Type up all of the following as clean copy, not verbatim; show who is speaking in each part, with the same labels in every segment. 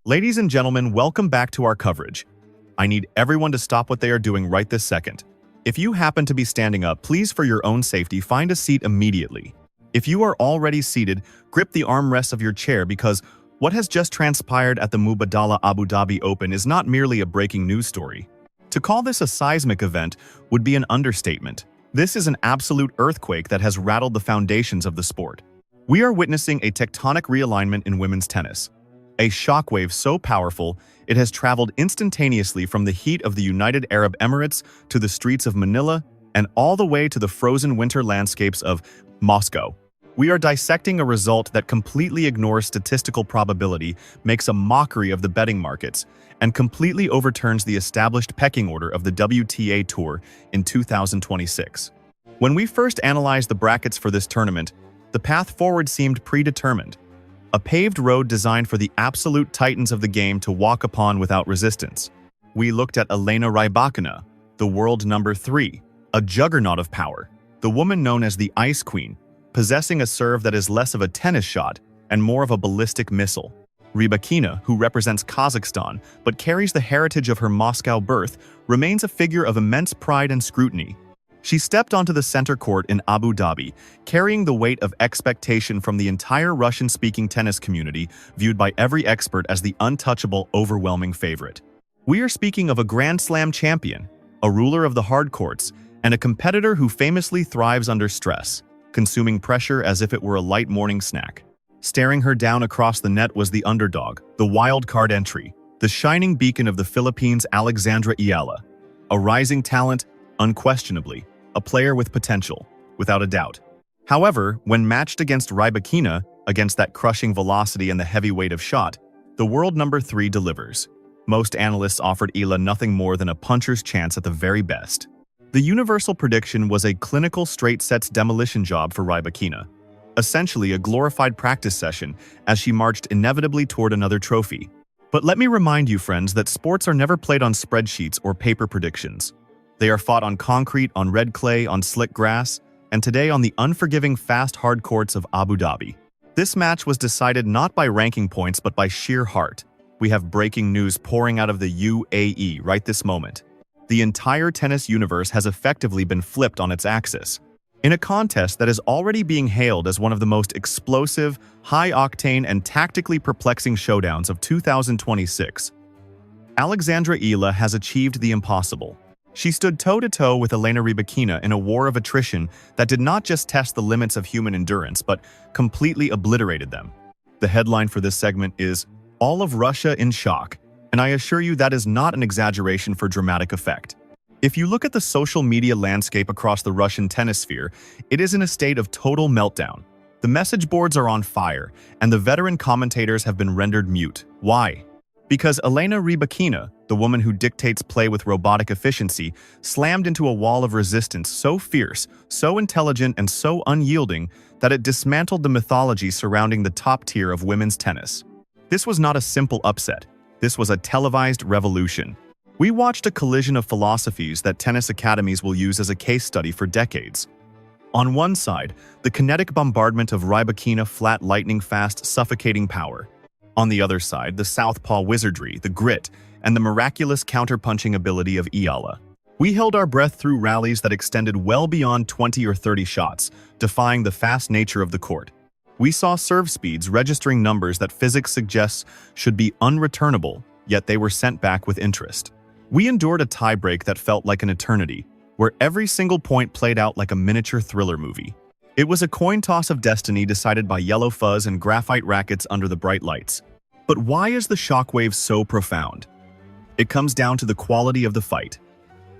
Speaker 1: Ladies and gentlemen, welcome back to our coverage. I need everyone to stop what they are doing right this second. If you happen to be standing up, please for your own safety find a seat immediately. If you are already seated, grip the armrests of your chair because what has just transpired at the Mubadala Abu Dhabi Open is not merely a breaking news story. To call this a seismic event would be an understatement. This is an absolute earthquake that has rattled the foundations of the sport. We are witnessing a tectonic realignment in women's tennis. A shockwave so powerful, it has traveled instantaneously from the heat of the United Arab Emirates to the streets of Manila and all the way to the frozen winter landscapes of Moscow. We are dissecting a result that completely ignores statistical probability, makes a mockery of the betting markets, and completely overturns the established pecking order of the WTA Tour in 2026. When we first analyzed the brackets for this tournament, the path forward seemed predetermined. A paved road designed for the absolute titans of the game to walk upon without resistance. We looked at Elena Rybakina, the world number 3, a juggernaut of power, the woman known as the Ice Queen, possessing a serve that is less of a tennis shot and more of a ballistic missile. Rybakina, who represents Kazakhstan but carries the heritage of her Moscow birth, remains a figure of immense pride and scrutiny. She stepped onto the center court in Abu Dhabi, carrying the weight of expectation from the entire Russian-speaking tennis community, viewed by every expert as the untouchable, overwhelming favorite. We are speaking of a Grand Slam champion, a ruler of the hard courts, and a competitor who famously thrives under stress, consuming pressure as if it were a light morning snack. Staring her down across the net was the underdog, the wild card entry, the shining beacon of the Philippines, Alexandra Eala. A rising talent, unquestionably, a player with potential, without a doubt. However, when matched against Rybakina, against that crushing velocity and the heavy weight of shot, the world number 3 delivers. Most analysts offered Eala nothing more than a puncher's chance at the very best. The universal prediction was a clinical straight sets demolition job for Rybakina, essentially a glorified practice session as she marched inevitably toward another trophy. But let me remind you, friends, that sports are never played on spreadsheets or paper predictions. They are fought on concrete, on red clay, on slick grass, and today on the unforgiving fast hard courts of Abu Dhabi. This match was decided not by ranking points but by sheer heart. We have breaking news pouring out of the UAE right this moment. The entire tennis universe has effectively been flipped on its axis. In a contest that is already being hailed as one of the most explosive, high-octane, and tactically perplexing showdowns of 2026, Alexandra Eala has achieved the impossible. She stood toe-to-toe with Elena Rybakina in a war of attrition that did not just test the limits of human endurance, but completely obliterated them. The headline for this segment is, "All of Russia in shock," and I assure you that is not an exaggeration for dramatic effect. If you look at the social media landscape across the Russian tennis sphere, it is in a state of total meltdown. The message boards are on fire, and the veteran commentators have been rendered mute. Why? Because Elena Rybakina, the woman who dictates play with robotic efficiency, slammed into a wall of resistance so fierce, so intelligent, and so unyielding that it dismantled the mythology surrounding the top tier of women's tennis. This was not a simple upset. This was a televised revolution. We watched a collision of philosophies that tennis academies will use as a case study for decades. On one side, the kinetic bombardment of Rybakina, flat lightning-fast, suffocating power. On the other side, the southpaw wizardry, the grit, and the miraculous counterpunching ability of Eala. We held our breath through rallies that extended well beyond 20 or 30 shots, defying the fast nature of the court. We saw serve speeds registering numbers that physics suggests should be unreturnable, yet they were sent back with interest. We endured a tiebreak that felt like an eternity, where every single point played out like a miniature thriller movie. It was a coin toss of destiny decided by yellow fuzz and graphite rackets under the bright lights. But why is the shockwave so profound? It comes down to the quality of the fight.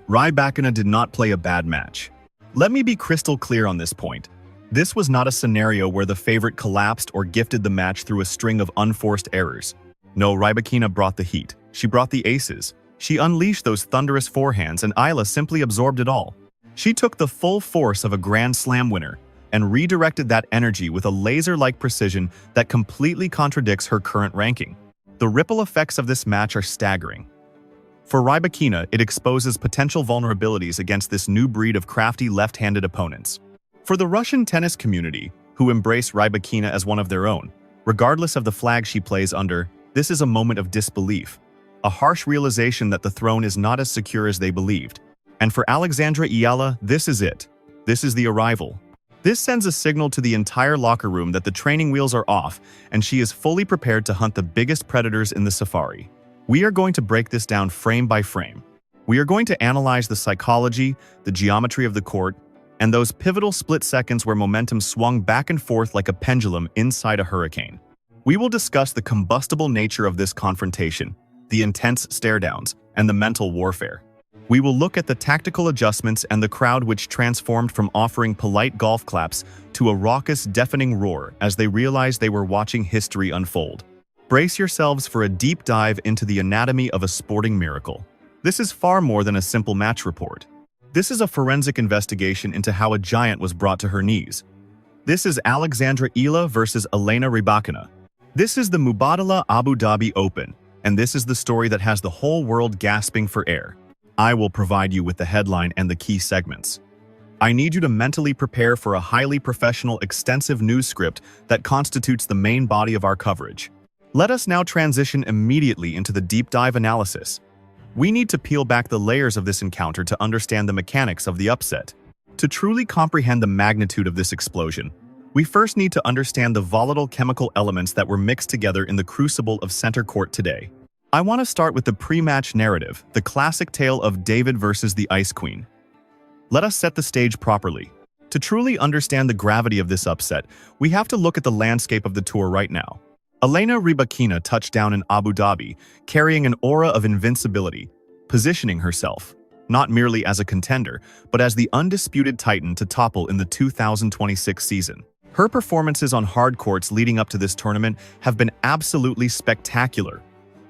Speaker 1: Rybakina did not play a bad match. Let me be crystal clear on this point. This was not a scenario where the favorite collapsed or gifted the match through a string of unforced errors. No, Rybakina brought the heat. She brought the aces. She unleashed those thunderous forehands and Eala simply absorbed it all. She took the full force of a Grand Slam winner and redirected that energy with a laser-like precision that completely contradicts her current ranking. The ripple effects of this match are staggering. For Rybakina, it exposes potential vulnerabilities against this new breed of crafty left-handed opponents. For the Russian tennis community, who embrace Rybakina as one of their own, Regardless of the flag she plays under, this is a moment of disbelief, a harsh realization that the throne is not as secure as they believed. And for Alexandra Eala, this is it. This is the arrival. This sends a signal to the entire locker room that the training wheels are off and she is fully prepared to hunt the biggest predators in the safari. We are going to break this down frame by frame. We are going to analyze the psychology, the geometry of the court, and those pivotal split seconds where momentum swung back and forth like a pendulum inside a hurricane. We will discuss the combustible nature of this confrontation, the intense stare-downs, and the mental warfare. We will look at the tactical adjustments and the crowd which transformed from offering polite golf claps to a raucous, deafening roar as they realized they were watching history unfold. Brace yourselves for a deep dive into the anatomy of a sporting miracle. This is far more than a simple match report. This is a forensic investigation into how a giant was brought to her knees. This is Alexandra Eala versus Elena Rybakina. This is the Mubadala Abu Dhabi Open, and this is the story that has the whole world gasping for air. I will provide you with the headline and the key segments. I need you to mentally prepare for a highly professional, extensive news script that constitutes the main body of our coverage. Let us now transition immediately into the deep dive analysis. We need to peel back the layers of this encounter to understand the mechanics of the upset. To truly comprehend the magnitude of this explosion, we first need to understand the volatile chemical elements that were mixed together in the crucible of center court today. I want to start with the pre-match narrative, the classic tale of David versus the Ice Queen. Let us set the stage properly. To truly understand the gravity of this upset, we have to look at the landscape of the tour right now. Elena Rybakina touched down in Abu Dhabi, carrying an aura of invincibility, positioning herself, not merely as a contender, but as the undisputed titan to topple in the 2026 season. Her performances on hard courts leading up to this tournament have been absolutely spectacular,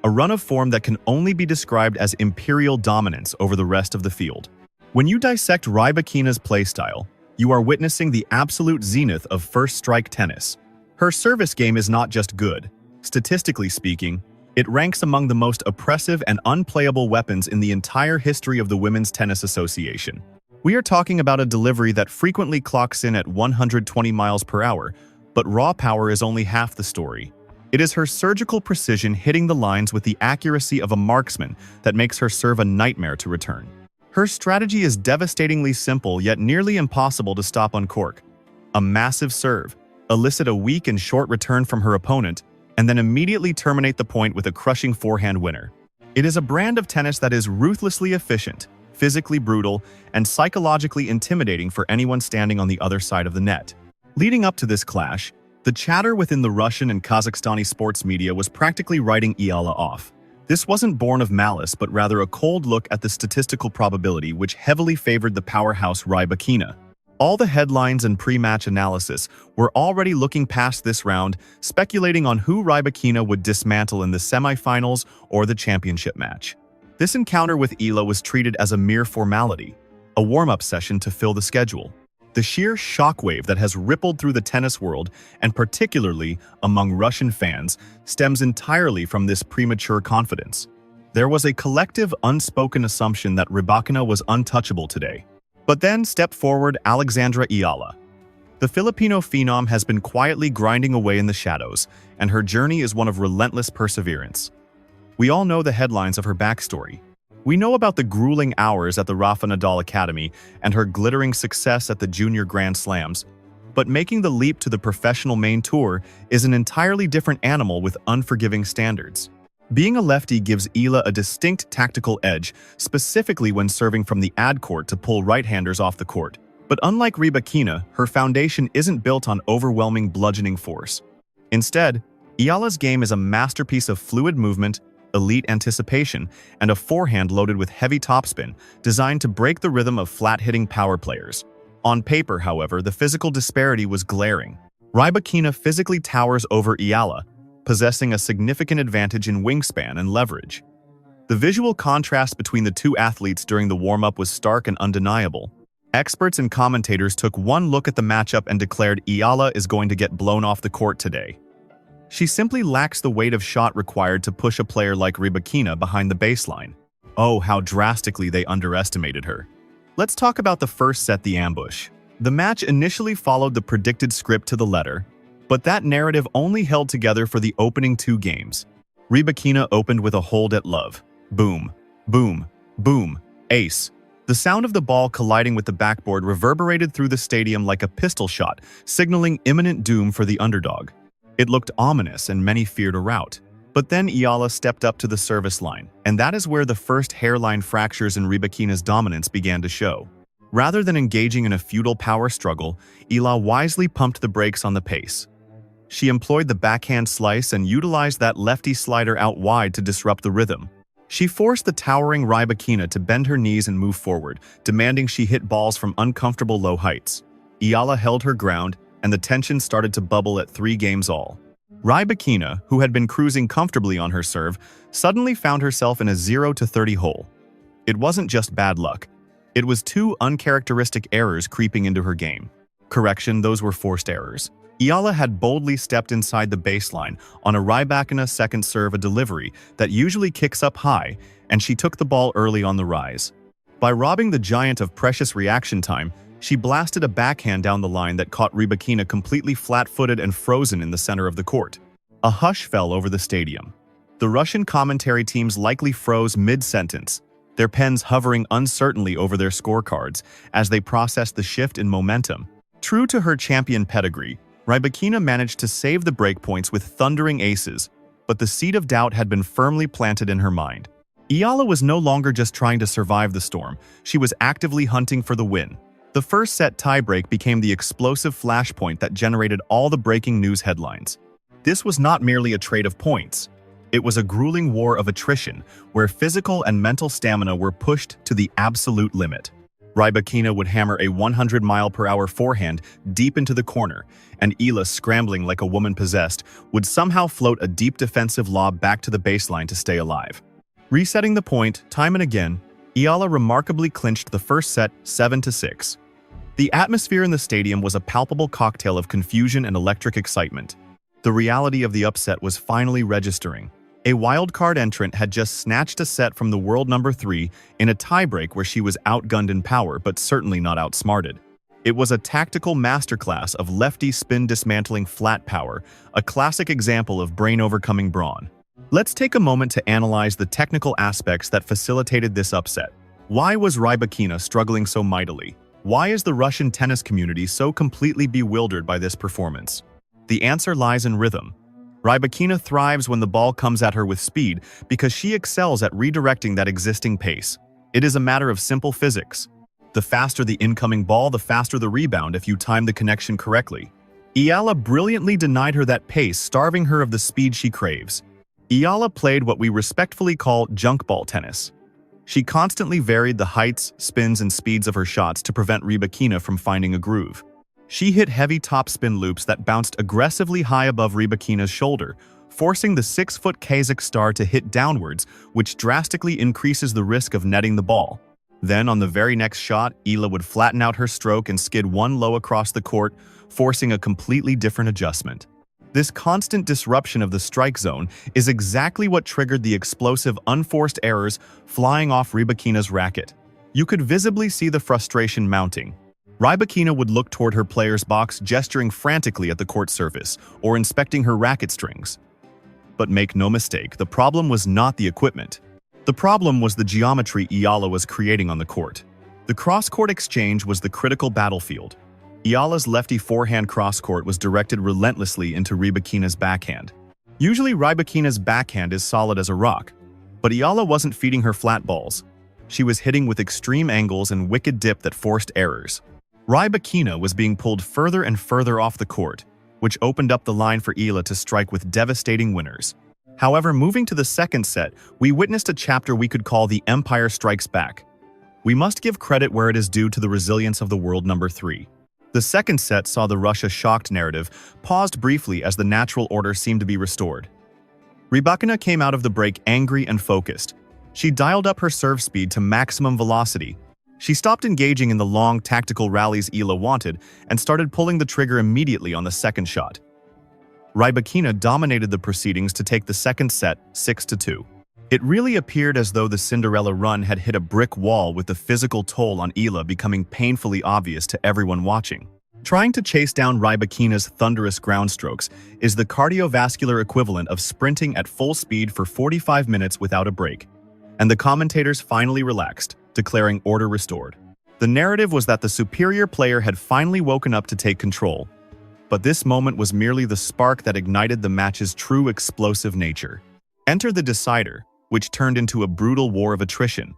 Speaker 1: a run of form that can only be described as imperial dominance over the rest of the field. When you dissect Rybakina's playstyle, you are witnessing the absolute zenith of first-strike tennis. Her service game is not just good. Statistically speaking, it ranks among the most oppressive and unplayable weapons in the entire history of the Women's Tennis Association. We are talking about a delivery that frequently clocks in at 120 miles per hour, but raw power is only half the story. It is her surgical precision hitting the lines with the accuracy of a marksman that makes her serve a nightmare to return. Her strategy is devastatingly simple yet nearly impossible to stop on cork. A massive serve, elicit a weak and short return from her opponent, and then immediately terminate the point with a crushing forehand winner. It is a brand of tennis that is ruthlessly efficient, physically brutal, and psychologically intimidating for anyone standing on the other side of the net. Leading up to this clash, the chatter within the Russian and Kazakhstani sports media was practically writing Eala off. This wasn't born of malice, but rather a cold look at the statistical probability which heavily favored the powerhouse Rybakina. All the headlines and pre-match analysis were already looking past this round, speculating on who Rybakina would dismantle in the semifinals or the championship match. This encounter with Eala was treated as a mere formality, a warm-up session to fill the schedule. The sheer shockwave that has rippled through the tennis world, and particularly among Russian fans, stems entirely from this premature confidence. There was a collective, unspoken assumption that Rybakina was untouchable today. But then step forward Alexandra Eala. The Filipino phenom has been quietly grinding away in the shadows, and her journey is one of relentless perseverance. We all know the headlines of her backstory. We know about the grueling hours at the Rafa Nadal Academy and her glittering success at the Junior Grand Slams. But making the leap to the professional main tour is an entirely different animal with unforgiving standards. Being a lefty gives Eala a distinct tactical edge, specifically when serving from the ad court to pull right-handers off the court. But unlike Rybakina, her foundation isn't built on overwhelming bludgeoning force. Instead, Eala's game is a masterpiece of fluid movement, elite anticipation, and a forehand loaded with heavy topspin, designed to break the rhythm of flat-hitting power players. On paper, however, the physical disparity was glaring. Rybakina physically towers over Eala, possessing a significant advantage in wingspan and leverage. The visual contrast between the two athletes during the warm-up was stark and undeniable. Experts and commentators took one look at the matchup and declared Eala is going to get blown off the court today. She simply lacks the weight of shot required to push a player like Rybakina behind the baseline. Oh, how drastically they underestimated her. Let's talk about the first set, the ambush. The match initially followed the predicted script to the letter. But that narrative only held together for the opening 2 games. Rybakina opened with a hold at love. Boom, boom, boom, ace. The sound of the ball colliding with the backboard reverberated through the stadium like a pistol shot, signaling imminent doom for the underdog. It looked ominous and many feared a rout. But then Eala stepped up to the service line, and that is where the first hairline fractures in Rybakina's dominance began to show. Rather than engaging in a futile power struggle, Eala wisely pumped the brakes on the pace. She employed the backhand slice and utilized that lefty slider out wide to disrupt the rhythm. She forced the towering Rybakina to bend her knees and move forward, demanding she hit balls from uncomfortable low heights. Eala held her ground, and the tension started to bubble at 3 games all. Rybakina, who had been cruising comfortably on her serve, suddenly found herself in a 0-30 hole. It wasn't just bad luck. It was 2 uncharacteristic errors creeping into her game. Correction, those were forced errors. Eala had boldly stepped inside the baseline on a Rybakina second serve a delivery that usually kicks up high, and she took the ball early on the rise. By robbing the giant of precious reaction time, she blasted a backhand down the line that caught Rybakina completely flat-footed and frozen in the center of the court. A hush fell over the stadium. The Russian commentary teams likely froze mid-sentence, their pens hovering uncertainly over their scorecards as they processed the shift in momentum. True to her champion pedigree, Rybakina managed to save the breakpoints with thundering aces, but the seed of doubt had been firmly planted in her mind. Eala was no longer just trying to survive the storm, she was actively hunting for the win. The first set tiebreak became the explosive flashpoint that generated all the breaking news headlines. This was not merely a trade of points. It was a grueling war of attrition, where physical and mental stamina were pushed to the absolute limit. Rybakina would hammer a 100-mile-per-hour forehand deep into the corner, and Eala, scrambling like a woman possessed, would somehow float a deep defensive lob back to the baseline to stay alive. Resetting the point time and again, Eala remarkably clinched the first set 7-6. The atmosphere in the stadium was a palpable cocktail of confusion and electric excitement. The reality of the upset was finally registering. A wildcard entrant had just snatched a set from the world number 3 in a tiebreak where she was outgunned in power but certainly not outsmarted. It was a tactical masterclass of lefty spin dismantling flat power, a classic example of brain overcoming brawn. Let's take a moment to analyze the technical aspects that facilitated this upset. Why was Rybakina struggling so mightily? Why is the Russian tennis community so completely bewildered by this performance? The answer lies in rhythm. Rybakina thrives when the ball comes at her with speed because she excels at redirecting that existing pace. It is a matter of simple physics. The faster the incoming ball, the faster the rebound if you time the connection correctly. Eala brilliantly denied her that pace, starving her of the speed she craves. Eala played what we respectfully call junk ball tennis. She constantly varied the heights, spins, and speeds of her shots to prevent Rybakina from finding a groove. She hit heavy topspin loops that bounced aggressively high above Rybakina's shoulder, forcing the 6-foot Kazakh star to hit downwards, which drastically increases the risk of netting the ball. Then, on the very next shot, Eala would flatten out her stroke and skid one low across the court, forcing a completely different adjustment. This constant disruption of the strike zone is exactly what triggered the explosive, unforced errors flying off Rybakina's racket. You could visibly see the frustration mounting. Rybakina would look toward her player's box, gesturing frantically at the court surface or inspecting her racket strings. But make no mistake, the problem was not the equipment. The problem was the geometry Eala was creating on the court. The cross-court exchange was the critical battlefield. Eala's lefty forehand cross-court was directed relentlessly into Rybakina's backhand. Usually Rybakina's backhand is solid as a rock, but Eala wasn't feeding her flat balls. She was hitting with extreme angles and wicked dip that forced errors. Rybakina was being pulled further and further off the court, which opened up the line for Eala to strike with devastating winners. However, moving to the second set, we witnessed a chapter we could call the Empire Strikes Back. We must give credit where it is due to the resilience of the world number 3. The second set saw the Russia shocked narrative paused briefly as the natural order seemed to be restored. Rybakina came out of the break angry and focused. She dialed up her serve speed to maximum velocity. She stopped engaging in the long, tactical rallies Eala wanted and started pulling the trigger immediately on the second shot. Rybakina dominated the proceedings to take the second set 6-2. It really appeared as though the Cinderella run had hit a brick wall, with the physical toll on Eala becoming painfully obvious to everyone watching. Trying to chase down Rybakina's thunderous ground strokes is the cardiovascular equivalent of sprinting at full speed for 45 minutes without a break. And the commentators finally relaxed, declaring order restored. The narrative was that the superior player had finally woken up to take control. But this moment was merely the spark that ignited the match's true explosive nature. Enter the decider, which turned into a brutal war of attrition.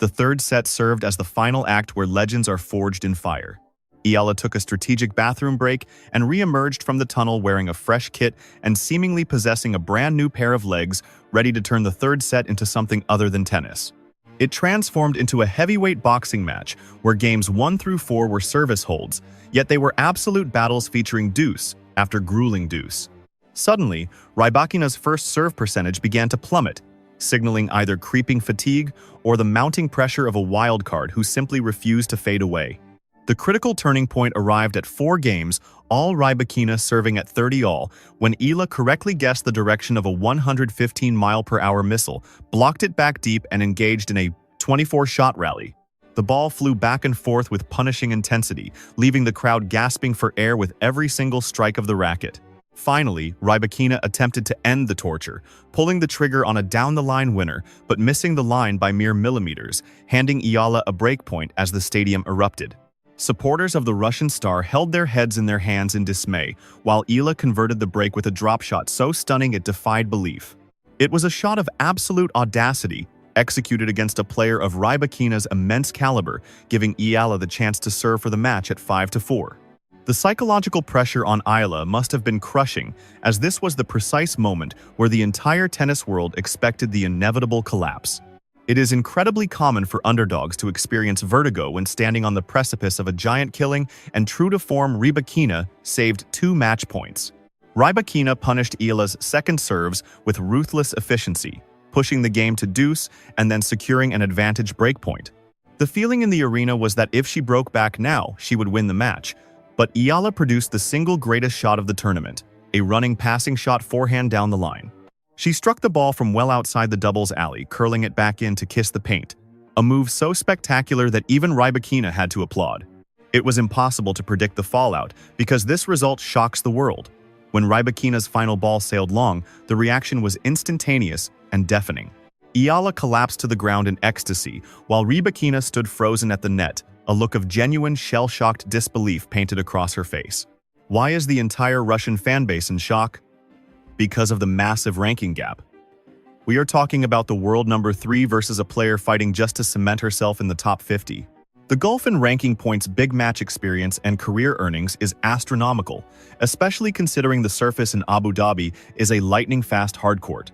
Speaker 1: The third set served as the final act where legends are forged in fire. Eala took a strategic bathroom break and re-emerged from the tunnel wearing a fresh kit and seemingly possessing a brand new pair of legs, ready to turn the third set into something other than tennis. It transformed into a heavyweight boxing match where games 1 through 4 were service holds, yet they were absolute battles featuring deuce after grueling deuce. Suddenly, Rybakina's first serve percentage began to plummet, signaling either creeping fatigue or the mounting pressure of a wild card who simply refused to fade away. The critical turning point arrived at 4 games, all Rybakina serving at 30 all, when Eala correctly guessed the direction of a 115-mile-per-hour missile, blocked it back deep, and engaged in a 24-shot rally. The ball flew back and forth with punishing intensity, leaving the crowd gasping for air with every single strike of the racket. Finally, Rybakina attempted to end the torture, pulling the trigger on a down-the-line winner, but missing the line by mere millimeters, handing Eala a breakpoint as the stadium erupted. Supporters of the Russian star held their heads in their hands in dismay, while Eala converted the break with a drop shot so stunning it defied belief. It was a shot of absolute audacity, executed against a player of Rybakina's immense caliber, giving Eala the chance to serve for the match at 5-4. The psychological pressure on Eala must have been crushing, as this was the precise moment where the entire tennis world expected the inevitable collapse. It is incredibly common for underdogs to experience vertigo when standing on the precipice of a giant killing, and true to form, Rybakina saved 2 match points. Rybakina punished Eala's second serves with ruthless efficiency, pushing the game to deuce and then securing an advantage breakpoint. The feeling in the arena was that if she broke back now, she would win the match. But Eala produced the single greatest shot of the tournament, a running passing shot forehand down the line. She struck the ball from well outside the doubles alley, curling it back in to kiss the paint, a move so spectacular that even Rybakina had to applaud. It was impossible to predict the fallout, because this result shocks the world. When Rybakina's final ball sailed long, the reaction was instantaneous and deafening. Eala collapsed to the ground in ecstasy, while Rybakina stood frozen at the net, a look of genuine shell-shocked disbelief painted across her face. Why is the entire Russian fanbase in shock? Because of the massive ranking gap. We are talking about the world number 3 versus a player fighting just to cement herself in the top 50. The gulf in ranking points, big match experience, and career earnings is astronomical, especially considering the surface in Abu Dhabi is a lightning-fast hardcourt.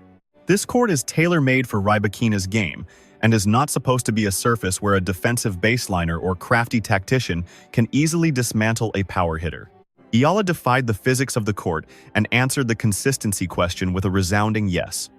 Speaker 1: This court is tailor-made for Rybakina's game, and is not supposed to be a surface where a defensive baseliner or crafty tactician can easily dismantle a power hitter. Eala defied the physics of the court and answered the consistency question with a resounding yes.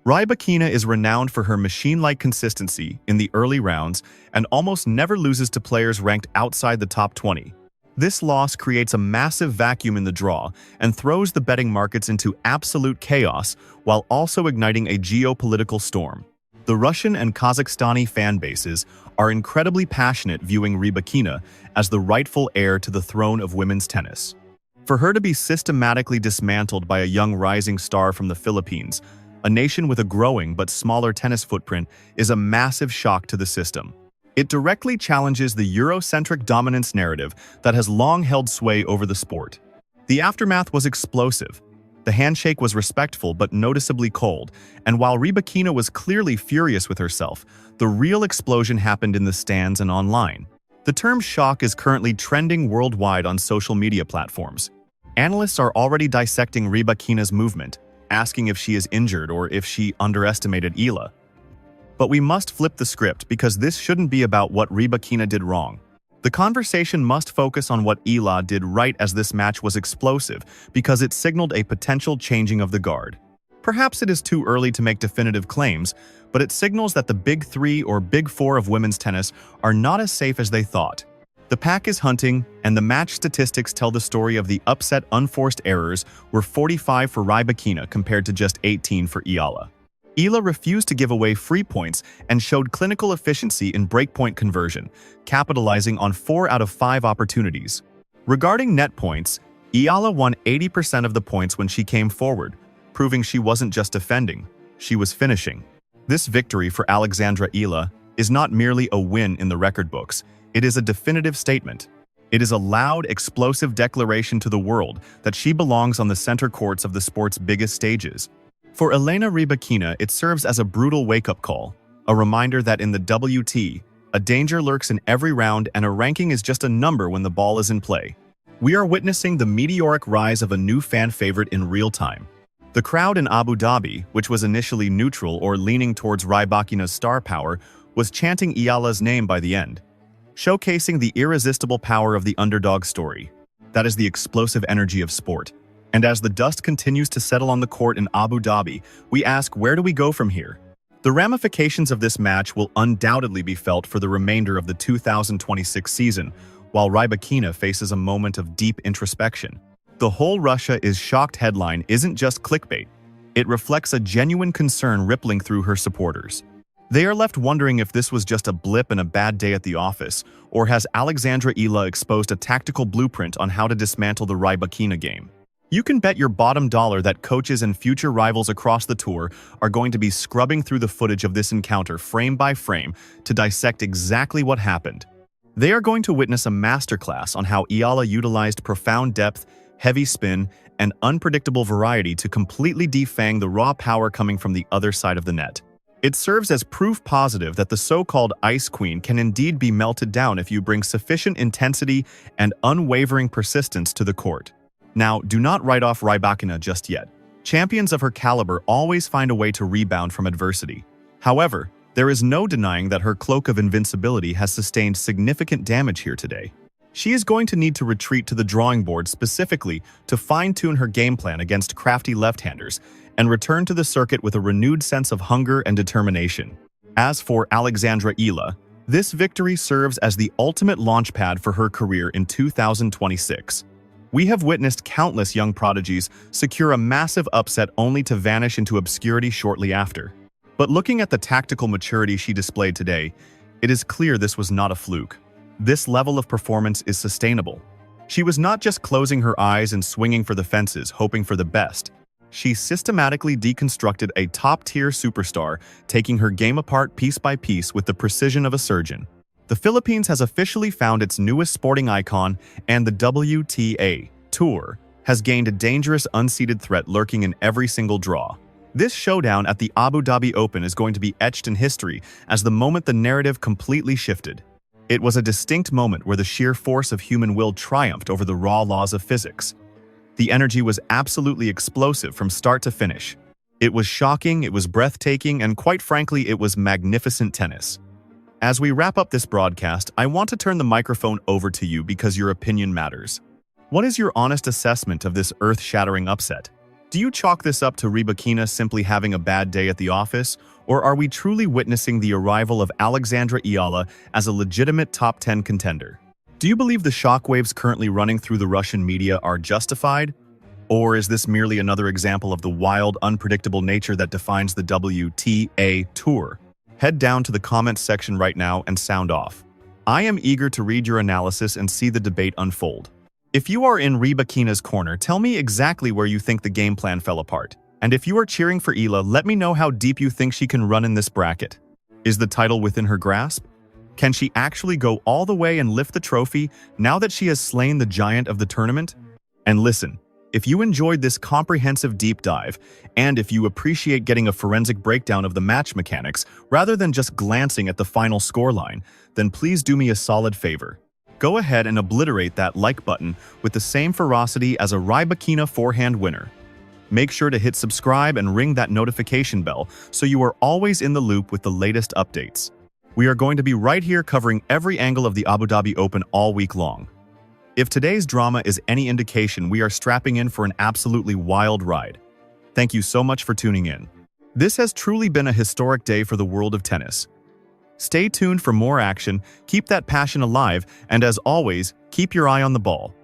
Speaker 1: Rybakina is renowned for her machine-like consistency in the early rounds and almost never loses to players ranked outside the top 20. This loss creates a massive vacuum in the draw and throws the betting markets into absolute chaos while also igniting a geopolitical storm. The Russian and Kazakhstani fan bases are incredibly passionate, viewing Rybakina as the rightful heir to the throne of women's tennis. For her to be systematically dismantled by a young rising star from the Philippines, a nation with a growing but smaller tennis footprint, is a massive shock to the system. It directly challenges the Eurocentric dominance narrative that has long held sway over the sport. The aftermath was explosive. The handshake was respectful but noticeably cold, and while Rybakina was clearly furious with herself, the real explosion happened in the stands and online. The term shock is currently trending worldwide on social media platforms. Analysts are already dissecting Rybakina's movement, asking if she is injured or if she underestimated Eala. But we must flip the script, because this shouldn't be about what Rybakina did wrong. The conversation must focus on what Eala did right, as this match was explosive because it signaled a potential changing of the guard. Perhaps it is too early to make definitive claims, but it signals that the big 3 or big 4 of women's tennis are not as safe as they thought. The pack is hunting, and the match statistics tell the story of the upset. Unforced errors were 45 for Rybakina compared to just 18 for Eala. Eala refused to give away free points and showed clinical efficiency in breakpoint conversion, capitalizing on 4 out of 5 opportunities. Regarding net points, Eala won 80% of the points when she came forward, proving she wasn't just defending, she was finishing. This victory for Alexandra Eala is not merely a win in the record books, it is a definitive statement. It is a loud, explosive declaration to the world that she belongs on the center courts of the sport's biggest stages. For Elena Rybakina, it serves as a brutal wake-up call, a reminder that in the WT, a danger lurks in every round and a ranking is just a number when the ball is in play. We are witnessing the meteoric rise of a new fan favorite in real time. The crowd in Abu Dhabi, which was initially neutral or leaning towards Rybakina's star power, was chanting Eala's name by the end, showcasing the irresistible power of the underdog story. That is the explosive energy of sport. And as the dust continues to settle on the court in Abu Dhabi, we ask, where do we go from here? The ramifications of this match will undoubtedly be felt for the remainder of the 2026 season, while Rybakina faces a moment of deep introspection. The whole Russia is shocked headline isn't just clickbait. It reflects a genuine concern rippling through her supporters. They are left wondering if this was just a blip and a bad day at the office, or has Alexandra Eala exposed a tactical blueprint on how to dismantle the Rybakina game. You can bet your bottom dollar that coaches and future rivals across the tour are going to be scrubbing through the footage of this encounter frame by frame to dissect exactly what happened. They are going to witness a masterclass on how Eala utilized profound depth, heavy spin, and unpredictable variety to completely defang the raw power coming from the other side of the net. It serves as proof positive that the so-called Ice Queen can indeed be melted down if you bring sufficient intensity and unwavering persistence to the court. Now, do not write off Rybakina just yet. Champions of her caliber always find a way to rebound from adversity. However, there is no denying that her cloak of invincibility has sustained significant damage here today. She is going to need to retreat to the drawing board specifically to fine-tune her game plan against crafty left-handers and return to the circuit with a renewed sense of hunger and determination. As for Alexandra Eala, this victory serves as the ultimate launchpad for her career in 2026. We have witnessed countless young prodigies secure a massive upset only to vanish into obscurity shortly after. But looking at the tactical maturity she displayed today, it is clear this was not a fluke. This level of performance is sustainable. She was not just closing her eyes and swinging for the fences, hoping for the best. She systematically deconstructed a top-tier superstar, taking her game apart piece by piece with the precision of a surgeon. The Philippines has officially found its newest sporting icon, and the WTA Tour has gained a dangerous unseeded threat lurking in every single draw. This showdown at the Abu Dhabi Open is going to be etched in history as the moment the narrative completely shifted. It was a distinct moment where the sheer force of human will triumphed over the raw laws of physics. The energy was absolutely explosive from start to finish. It was shocking, it was breathtaking, and quite frankly, it was magnificent tennis. As we wrap up this broadcast, I want to turn the microphone over to you because your opinion matters. What is your honest assessment of this earth-shattering upset? Do you chalk this up to Rybakina simply having a bad day at the office, or are we truly witnessing the arrival of Alexandra Eala as a legitimate top 10 contender? Do you believe the shockwaves currently running through the Russian media are justified? Or is this merely another example of the wild, unpredictable nature that defines the WTA Tour? Head down to the comments section right now and sound off. I am eager to read your analysis and see the debate unfold. If you are in Rybakina's corner, tell me exactly where you think the game plan fell apart. And if you are cheering for Eala, let me know how deep you think she can run in this bracket. Is the title within her grasp? Can she actually go all the way and lift the trophy now that she has slain the giant of the tournament? And listen, if you enjoyed this comprehensive deep dive, and if you appreciate getting a forensic breakdown of the match mechanics rather than just glancing at the final scoreline, then please do me a solid favor. Go ahead and obliterate that like button with the same ferocity as a Rybakina forehand winner. Make sure to hit subscribe and ring that notification bell so you are always in the loop with the latest updates. We are going to be right here covering every angle of the Abu Dhabi Open all week long. If today's drama is any indication, we are strapping in for an absolutely wild ride. Thank you so much for tuning in. This has truly been a historic day for the world of tennis. Stay tuned for more action, keep that passion alive, and as always, keep your eye on the ball.